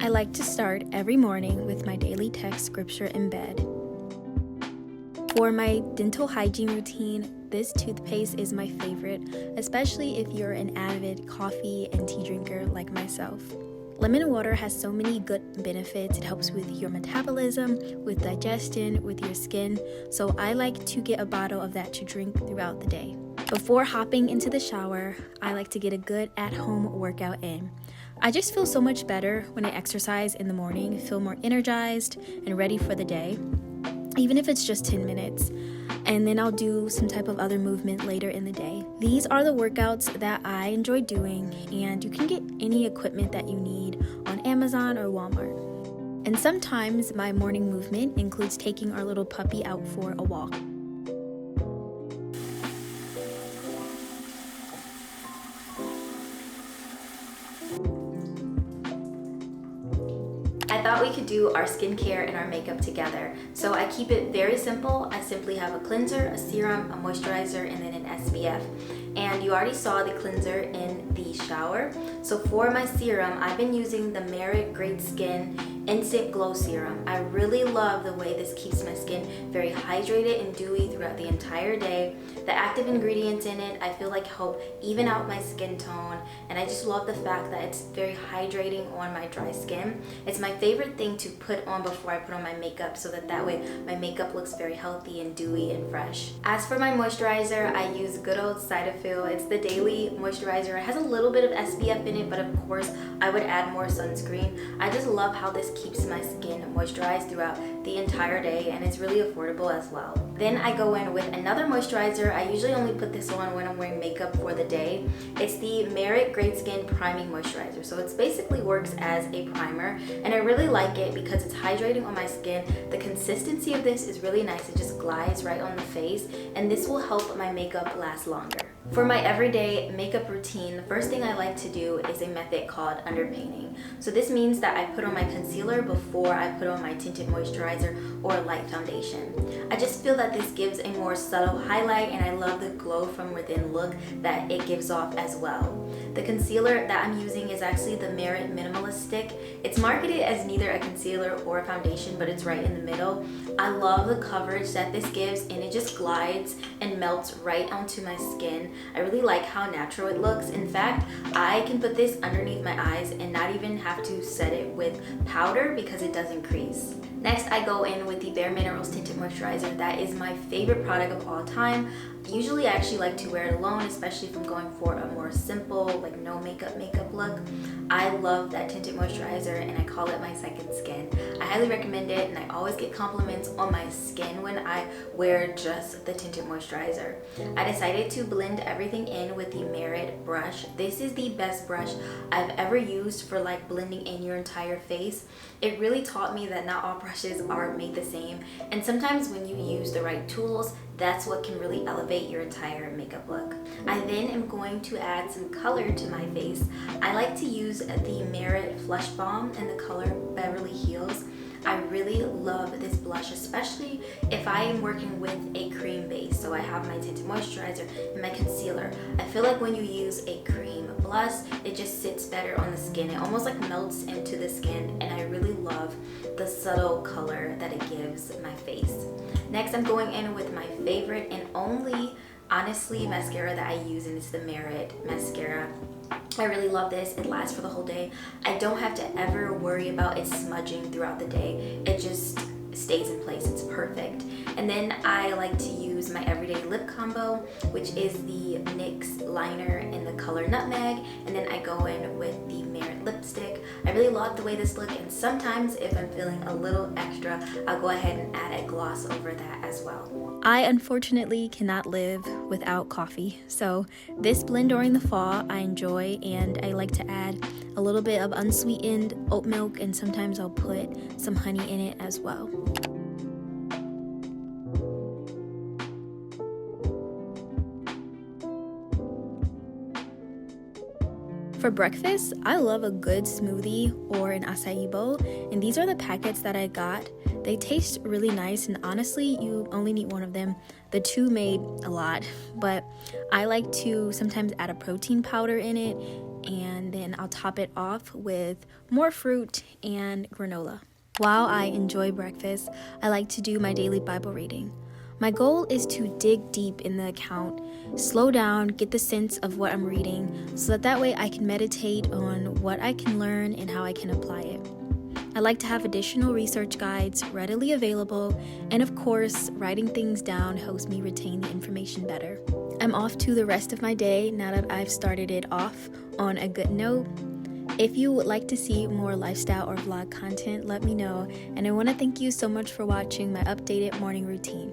I like to start every morning with my daily text scripture in bed. For my dental hygiene routine, this toothpaste is my favorite, especially if you're an avid coffee and tea drinker like myself. Lemon water has so many good benefits. It helps with your metabolism, with digestion, with your skin, so I like to get a bottle of that to drink throughout the day. Before hopping into the shower, I like to get a good at-home workout in. I just feel so much better when I exercise in the morning, feel more energized and ready for the day, even if it's just 10 minutes. And then I'll do some type of other movement later in the day. These are the workouts that I enjoy doing, and you can get any equipment that you need on Amazon or Walmart. And sometimes my morning movement includes taking our little puppy out for a walk. I thought we could do our skincare and our makeup together. So I keep it very simple. I simply have a cleanser, a serum, a moisturizer, and then an SPF. And you already saw the cleanser in the shower. So for my serum, I've been using the Merit Great Skin Instant Glow Serum. I really love the way this keeps my skin very hydrated and dewy throughout the entire day. The active ingredients in it, I feel like help even out my skin tone, and I just love the fact that it's very hydrating on my dry skin. It's my favorite thing to put on before I put on my makeup, so that way my makeup looks very healthy and dewy and fresh. As for my moisturizer, I use good old Cetaphil. It's the daily moisturizer. It has a little bit of SPF in it, but of course I would add more sunscreen. I just love how this keeps my skin moisturized throughout the entire day, and it's really affordable as well. Then I go in with another moisturizer. I usually only put this on when I'm wearing makeup for the day. It's the Merit Great Skin Priming Moisturizer. So it basically works as a primer, and I really like it because it's hydrating on my skin. The consistency of this is really nice. It just glides right on the face, and this will help my makeup last longer. For my everyday makeup routine, the first thing I like to do is a method called underpainting. So this means that I put on my concealer before I put on my tinted moisturizer or light foundation. I just feel that this gives a more subtle highlight, and I love the glow from within look that it gives off as well. The concealer that I'm using is actually the Merit Minimalist Stick. It's marketed as neither a concealer or a foundation, but it's right in the middle. I love the coverage that this gives, and it just glides and melts right onto my skin. I really like how natural it looks. In fact, I can put this underneath my eyes and not even have to set it with powder because it doesn't crease. Next, I go in with the Bare Minerals Tinted Moisturizer. That is my favorite product of all time. Usually I actually like to wear it alone, especially if I'm going for a more simple, like no makeup look. I love that tinted moisturizer, and I call it my second skin. I highly recommend it, and I always get compliments on my skin when I wear just the tinted moisturizer. I decided to blend everything in with the Merit brush. This is the best brush I've ever used for like blending in your entire face. It really taught me that not all brushes are made the same, and sometimes when you use the right tools, that's what can really elevate your entire makeup look. I then am going to add some color to my face. I like to use the Merit Flush Balm in the color Beverly Hills. I really love this blush, especially if I am working with a cream base. So I have my tinted moisturizer and my concealer. I feel like when you use a cream blush, it just sits better on the skin. It almost like melts into the skin, and I really love the subtle color that it gives my face. Next, I'm going in with my favorite and only, honestly, mascara that I use, and it's the Merit mascara. I really love this. It lasts for the whole day. I don't have to ever worry about it smudging throughout the day. It just stays in place. It's perfect. And then I like to use my everyday lip combo, which is the NYX liner in the color Nutmeg, and then I go in with the Merit lipstick. I really love the way this looks, and sometimes if I'm feeling a little extra, I'll go ahead and add a gloss over that as well. I unfortunately cannot live without coffee, so this blend during the fall I enjoy, and I like to add a little bit of unsweetened oat milk, and sometimes I'll put some honey in it as well. For breakfast, I love a good smoothie or an acai bowl, and these are the packets that I got. They taste really nice, and honestly, you only need one of them. The two made a lot, but I like to sometimes add a protein powder in it, and then I'll top it off with more fruit and granola. While I enjoy breakfast, I like to do my daily Bible reading. My goal is to dig deep in the account, slow down, get the sense of what I'm reading, so that way I can meditate on what I can learn and how I can apply it. I like to have additional research guides readily available, and of course, writing things down helps me retain the information better. I'm off to the rest of my day now that I've started it off on a good note. If you would like to see more lifestyle or vlog content, let me know, and I want to thank you so much for watching my updated morning routine.